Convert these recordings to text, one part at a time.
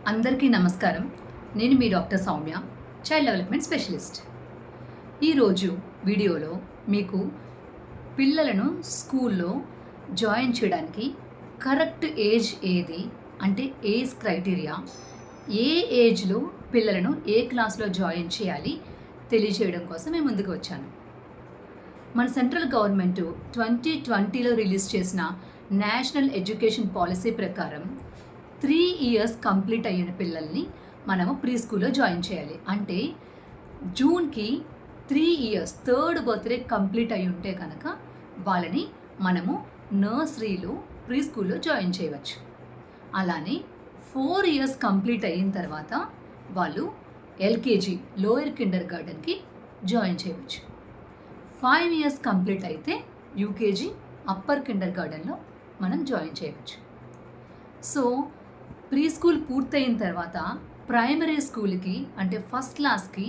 అందరికీ నమస్కారం. నేను మీ doctor Soumya, child development specialist. ఈరోజు వీడియోలో మీకు పిల్లలను స్కూల్లో జాయిన్ చేయడానికి కరెక్ట్ ఏజ్ ఏది, అంటే ఏజ్ క్రైటీరియా, ఏ ఏజ్లో పిల్లలను ఏ క్లాస్లో జాయిన్ చేయాలి తెలియజేయడం కోసం నేను ముందుకు వచ్చాను. మన సెంట్రల్ గవర్నమెంట్ 2020లో రిలీజ్ చేసిన నేషనల్ ఎడ్యుకేషన్ పాలసీ ప్రకారం 3 years కంప్లీట్ అయిన పిల్లల్ని మనము ప్రీ స్కూల్లో జాయిన్ చేయాలి. అంటే జూన్కి 3 years, 3rd బర్త్డే కంప్లీట్ అయి ఉంటే కనుక వాళ్ళని మనము నర్సరీలో ప్రీ స్కూల్లో జాయిన్ చేయవచ్చు. అలానే 4 years కంప్లీట్ అయిన తర్వాత వాళ్ళు ఎల్కేజీ, లోయర్ కిండర్ గార్డెన్కి జాయిన్ చేయవచ్చు. 5 years కంప్లీట్ అయితే యూకేజీ, అప్పర్ కిండర్ గార్డెన్లో మనం జాయిన్ చేయవచ్చు. సో ప్రీ స్కూల్ పూర్తయిన తర్వాత ప్రైమరీ స్కూల్కి, అంటే ఫస్ట్ క్లాస్కి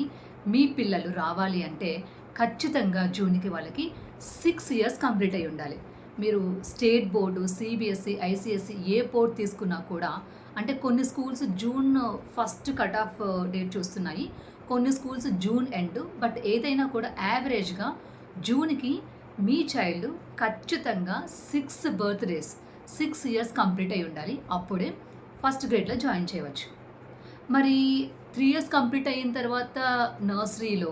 మీ పిల్లలు రావాలి అంటే ఖచ్చితంగా జూన్కి వాళ్ళకి 6 years కంప్లీట్ అయి ఉండాలి. మీరు స్టేట్ బోర్డు, సిబిఎస్ఈ, ఐసిఎస్ఈ ఏ బోర్డు తీసుకున్నా కూడా, అంటే కొన్ని schools June 1st cut off date చూస్తున్నాయి, కొన్ని స్కూల్స్ June end. బట్ ఏదైనా కూడా యావరేజ్గా జూన్కి మీ చైల్డ్ ఖచ్చితంగా 6 birthdays, 6 years కంప్లీట్ అయి ఉండాలి. అప్పుడే ఫస్ట్ గ్రేడ్లో జాయిన్ చేయవచ్చు. మరి 3 years కంప్లీట్ అయిన తర్వాత నర్సరీలో,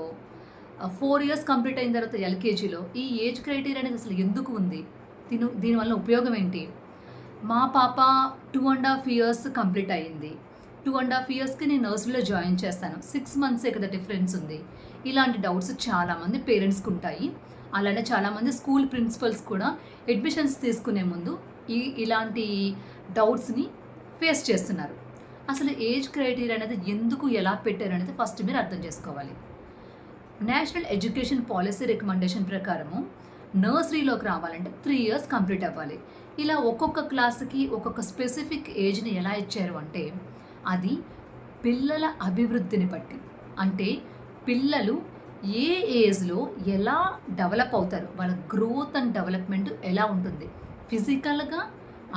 4 years కంప్లీట్ అయిన తర్వాత ఎల్కేజీలో ఈ ఏజ్ క్రైటీరియా అనేది అసలు ఎందుకు ఉంది, దీనివల్ల ఉపయోగం ఏంటి? మా పాప 2.5 years కంప్లీట్ అయ్యింది, 2.5 yearsకి నేను నర్సరీలో జాయిన్ చేస్తాను, 6 months కదా డిఫరెన్స్ ఉంది. ఇలాంటి డౌట్స్ చాలామంది పేరెంట్స్కి ఉంటాయి. అలానే చాలామంది స్కూల్ ప్రిన్సిపల్స్ కూడా అడ్మిషన్స్ తీసుకునే ముందు ఇలాంటి డౌట్స్ని ఫేస్ చేస్తున్నారు. అసలు ఏజ్ క్రైటీరియా అనేది ఎందుకు, ఎలా పెట్టారు అనేది ఫస్ట్ మీరు అర్థం చేసుకోవాలి. నేషనల్ ఎడ్యుకేషన్ పాలసీ రికమెండేషన్ ప్రకారము నర్సరీలోకి రావాలంటే 3 years కంప్లీట్ అవ్వాలి. ఇలా ఒక్కొక్క క్లాస్కి ఒక్కొక్క స్పెసిఫిక్ ఏజ్ని ఎలా ఇచ్చారు అంటే అది పిల్లల అభివృద్ధిని బట్టి, అంటే పిల్లలు ఏ ఏజ్లో ఎలా డెవలప్ అవుతారు, వాళ్ళ గ్రోత్ అండ్ డెవలప్మెంట్ ఎలా ఉంటుంది, ఫిజికల్గా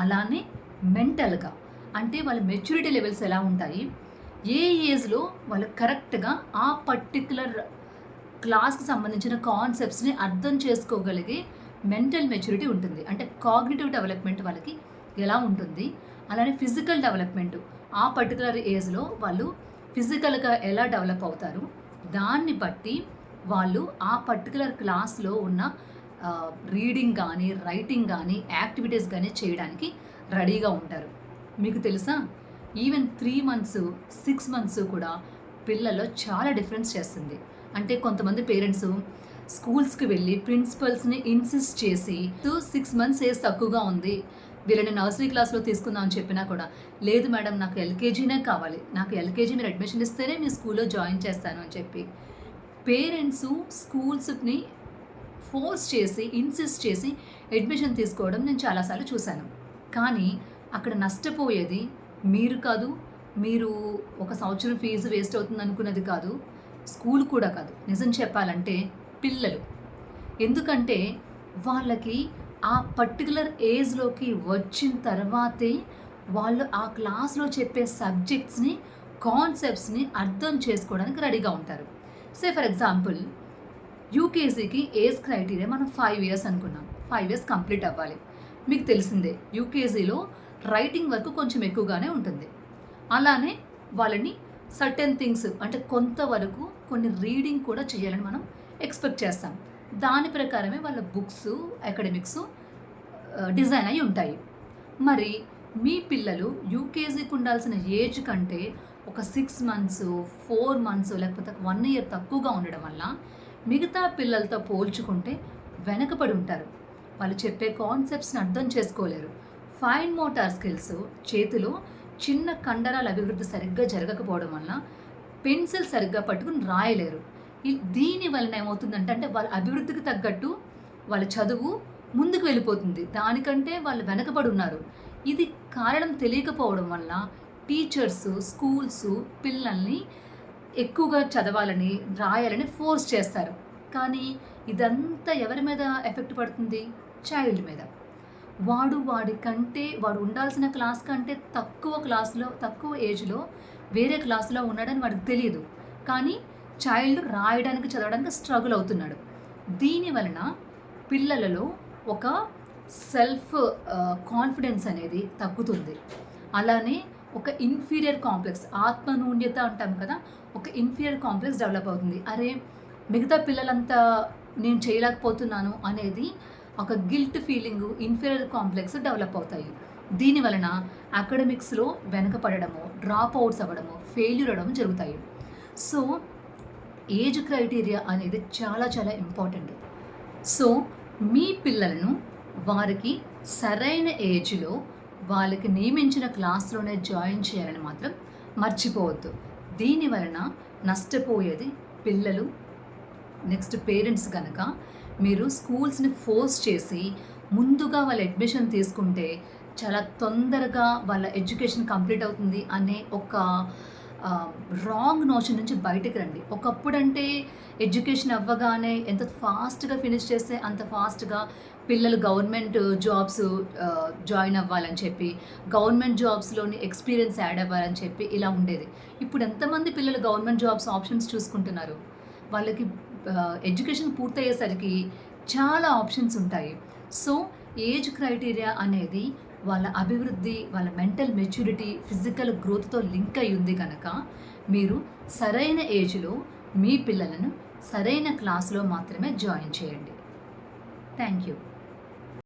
అలానే మెంటల్గా, అంటే వాళ్ళ మెచ్యూరిటీ లెవెల్స్ ఎలా ఉంటాయి, ఏ ఏజ్లో వాళ్ళు కరెక్ట్గా ఆ పర్టిక్యులర్ క్లాస్కి సంబంధించిన కాన్సెప్ట్స్ని అర్థం చేసుకోగలిగే మెంటల్ మెచ్యూరిటీ ఉంటుంది. అంటే కాగ్నిటివ్ డెవలప్మెంట్ వాళ్ళకి ఎలా ఉంటుంది, అలానే ఫిజికల్ డెవలప్మెంట్ ఆ పర్టికులర్ ఏజ్లో వాళ్ళు ఫిజికల్గా ఎలా డెవలప్ అవుతారు, దాన్ని బట్టి వాళ్ళు ఆ పర్టికులర్ క్లాస్లో ఉన్న రీడింగ్ కానీ, రైటింగ్ కానీ, యాక్టివిటీస్ కానీ చేయడానికి రెడీగా ఉంటారు. మీకు తెలుసా, ఈవెన్ 3 months, 6 months కూడా పిల్లల్లో చాలా డిఫరెన్స్ చేస్తుంది. అంటే కొంతమంది పేరెంట్స్ స్కూల్స్కి వెళ్ళి ప్రిన్సిపల్స్ని ఇన్సిస్ట్ చేసి 6 months ఏజ్ తక్కువగా ఉంది, వీళ్ళని నర్సరీ క్లాస్లో తీసుకుందాం అని చెప్పినా కూడా, లేదు మేడం నాకు ఎల్కేజీనే కావాలి, నాకు ఎల్కేజీ మీరు అడ్మిషన్ ఇస్తేనే మీ స్కూల్లో జాయిన్ చేస్తాను అని చెప్పి పేరెంట్స్ స్కూల్స్ని ఫోర్స్ చేసి, ఇన్సిస్ట్ చేసి అడ్మిషన్ తీసుకోవడం నేను చాలాసార్లు చూశాను. కానీ అక్కడ నష్టపోయేది మీరు కాదు, మీరు ఒక సంవత్సరం ఫీజు వేస్ట్ అవుతుంది అనుకున్నది కాదు, స్కూల్ కూడా కాదు, నిజం చెప్పాలంటే పిల్లలు. ఎందుకంటే వాళ్ళకి ఆ పర్టికులర్ ఏజ్లోకి వచ్చిన తర్వాతే వాళ్ళు ఆ క్లాస్లో చెప్పే సబ్జెక్ట్స్ని, కాన్సెప్ట్స్ని అర్థం చేసుకోవడానికి రెడీగా ఉంటారు. సే ఫర్ ఎగ్జాంపుల్ యూకేజీకి ఏజ్ క్రైటీరియా మనం 5 years అనుకున్నాం, 5 years కంప్లీట్ అవ్వాలి. మీకు తెలిసిందే యూకేజీలో రైటింగ్ వర్క్ కొంచెం ఎక్కువగానే ఉంటుంది. అలానే వాళ్ళని సర్టెన్ థింగ్స్, అంటే కొంతవరకు కొన్ని రీడింగ్ కూడా చేయాలని మనం ఎక్స్పెక్ట్ చేస్తాం. దాని ప్రకారమే వాళ్ళ బుక్స్, అకాడమిక్స్ డిజైన్ అయి ఉంటాయి. మరి మీ పిల్లలు యూకేజీకి ఉండాల్సిన ఏజ్ కంటే ఒక 6 months, 4 months లేకపోతే 1 year తక్కువగా ఉండడం వల్ల మిగతా పిల్లలతో పోల్చుకుంటే వెనకబడి ఉంటారు. వాళ్ళు చెప్పే కాన్సెప్ట్స్ని అర్థం చేసుకోలేరు. ఫైన్ మోటార్ స్కిల్స్, చేతిలో చిన్న కండరాల అభివృద్ధి సరిగ్గా జరగకపోవడం వల్ల పెన్సిల్ సరిగ్గా పట్టుకుని రాయలేరు. దీని వలన ఏమవుతుందంటే, అంటే వాళ్ళ అభివృద్ధికి తగ్గట్టు వాళ్ళ చదువు ముందుకు వెళ్ళిపోతుంది, దానికంటే వాళ్ళు వెనకబడి ఉన్నారు. ఇది కారణం తెలియకపోవడం వల్ల టీచర్స్, స్కూల్స్ పిల్లల్ని ఎక్కువగా చదవాలని, రాయాలని ఫోర్స్ చేస్తారు. కానీ ఇదంతా ఎవరి మీద ఎఫెక్ట్ పడుతుంది? చైల్డ్ మీద. వాడు ఉండాల్సిన క్లాస్ కంటే తక్కువ ఏజ్‌లో వేరే క్లాస్‌లో ఉన్నాడని వాడికి తెలీదు. కానీ చైల్డ్ రాయడానికి, చదవడానికి స్ట్రగుల్ అవుతున్నాడు. దీని వలన పిల్లలలో ఒక సెల్ఫ్ కాన్ఫిడెన్స్ అనేది తగ్గుతుంది. అలానే ఒక ఇన్ఫీరియర్ కాంప్లెక్స్, ఆత్మన్యూన్యత అంటాం కదా! ఒక ఇన్ఫీరియర్ కాంప్లెక్స్ డెవలప్ అవుతుంది. అరే! మిగతా పిల్లలంతా నేను చేయలేకపోతున్నాను అనేది ఒక guilt feeling, inferior complex develop అవుతాయి. దీని వలన అకాడమిక్స్‌లో వెనకపడడము, డ్రాప్ అవుట్స్ అవ్వడము, ఫెయిల్యూర్ అవ్వడం జరుగుతాయి. సో, ఏజ్ క్రైటీరియా అనేది చాలా చాలా ఇంపార్టెంట్. సో, మీ పిల్లలను వారికి సరైన ఏజ్‌లో వాళ్ళకి నియమించిన క్లాస్‌లోనే జాయిన్ చేయాలని మాత్రం మర్చిపోవద్దు. దీని వలన నష్టపోయేది పిల్లలు, నెక్స్ట్ పేరెంట్స్ గనక. మీరు స్కూల్స్‌ని ఫోర్స్ చేసి ముందుగా వాళ్ళ అడ్మిషన్ తీసుకుంటే చాలా తొందరగా వాళ్ళ ఎడ్యుకేషన్ కంప్లీట్ అవుతుంది అనే ఒక రాంగ్ నోషన్ నుంచి బయటకు రండి. ఒకప్పుడంటే ఎడ్యుకేషన్ అవ్వగానే ఎంత ఫాస్ట్‌గా ఫినిష్ చేస్తే అంత ఫాస్ట్‌గా పిల్లలు గవర్నమెంట్ జాబ్స్ జాయిన్ అవ్వాలని చెప్పి, గవర్నమెంట్ జాబ్స్‌లోని ఎక్స్‌పీరియన్స్ యాడ్ అవ్వాలని చెప్పి ఇలా ఉండేది. ఇప్పుడు ఎంతమంది పిల్లలు గవర్నమెంట్ జాబ్స్ ఆప్షన్స్ చూసుకుంటున్నారు? వాళ్ళకి ఎడ్యుకేషన్ పూర్తయ్యేసరికి చాలా ఆప్షన్స్ ఉంటాయి. సో, ఏజ్ క్రైటీరియా అనేది వాళ్ళ అభివృద్ధి, వాళ్ళ మెంటల్ మెచ్యూరిటీ, ఫిజికల్ గ్రోత్‌తో లింక్ అయ్యి ఉంది కనుక మీరు సరైన ఏజ్‌లో మీ పిల్లలను సరైన క్లాస్‌లో మాత్రమే జాయిన్ చేయండి. Thank you.